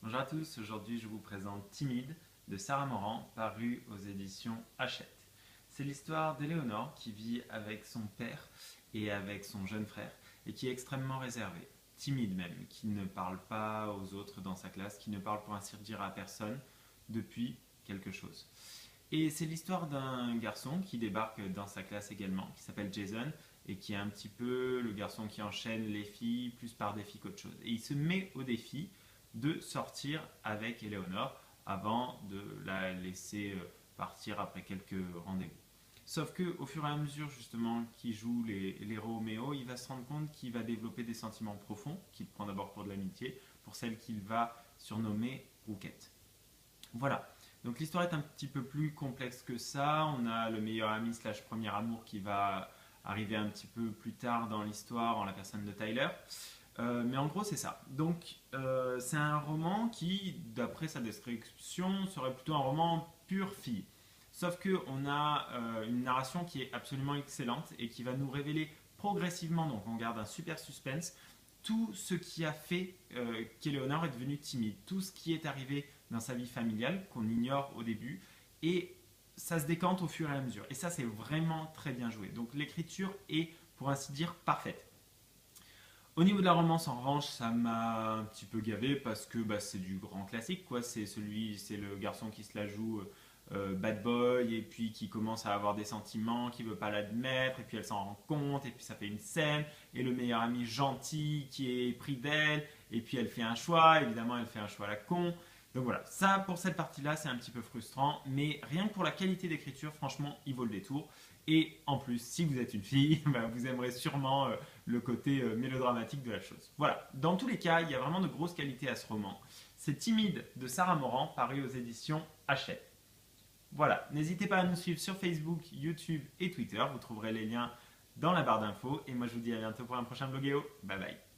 Bonjour à tous, aujourd'hui je vous présente Timide de Sarah Morand, paru aux éditions Hachette. C'est l'histoire d'Éléonore qui vit avec son père et avec son jeune frère et qui est extrêmement réservée, timide même, qui ne parle pas aux autres dans sa classe, qui ne parle pour ainsi dire à personne depuis quelque chose. Et c'est l'histoire d'un garçon qui débarque dans sa classe également, qui s'appelle Jason et qui est un petit peu le garçon qui enchaîne les filles plus par défi qu'autre chose. Et il se met au défi de sortir avec Éléonore avant de la laisser partir après quelques rendez-vous. Sauf que au fur et à mesure justement qu'il joue les Roméo, il va se rendre compte qu'il va développer des sentiments profonds, qu'il prend d'abord pour de l'amitié, pour celle qu'il va surnommer Rouquette. Voilà. Donc l'histoire est un petit peu plus complexe que ça. On a le meilleur ami slash premier amour qui va arriver un petit peu plus tard dans l'histoire en la personne de Tyler. Mais en gros, c'est ça. Donc, c'est un roman qui, d'après sa description, serait plutôt un roman pure fille. Sauf qu'on a une narration qui est absolument excellente et qui va nous révéler progressivement, donc on garde un super suspense, tout ce qui a fait qu'Éléonore est devenue timide, tout ce qui est arrivé dans sa vie familiale qu'on ignore au début, et ça se décante au fur et à mesure. Et ça, c'est vraiment très bien joué. Donc l'écriture est, pour ainsi dire, parfaite. Au niveau de la romance, en revanche, ça m'a un petit peu gavé parce que bah, c'est du grand classique, quoi. C'est le garçon qui se la joue bad boy et puis qui commence à avoir des sentiments, qui veut pas l'admettre et puis elle s'en rend compte et puis ça fait une scène et le meilleur ami gentil qui est pris d'elle et puis elle fait un choix. Évidemment, elle fait un choix à la con. Donc voilà, ça pour cette partie-là, c'est un petit peu frustrant, mais rien que pour la qualité d'écriture, franchement, il vaut le détour. Et en plus, si vous êtes une fille, bah, vous aimerez sûrement le côté mélodramatique de la chose. Voilà, dans tous les cas, il y a vraiment de grosses qualités à ce roman. C'est Timide de Sarah Morand, paru aux éditions Hachette. Voilà, n'hésitez pas à nous suivre sur Facebook, YouTube et Twitter, vous trouverez les liens dans la barre d'infos. Et moi je vous dis à bientôt pour un prochain Bloguéo. Bye bye.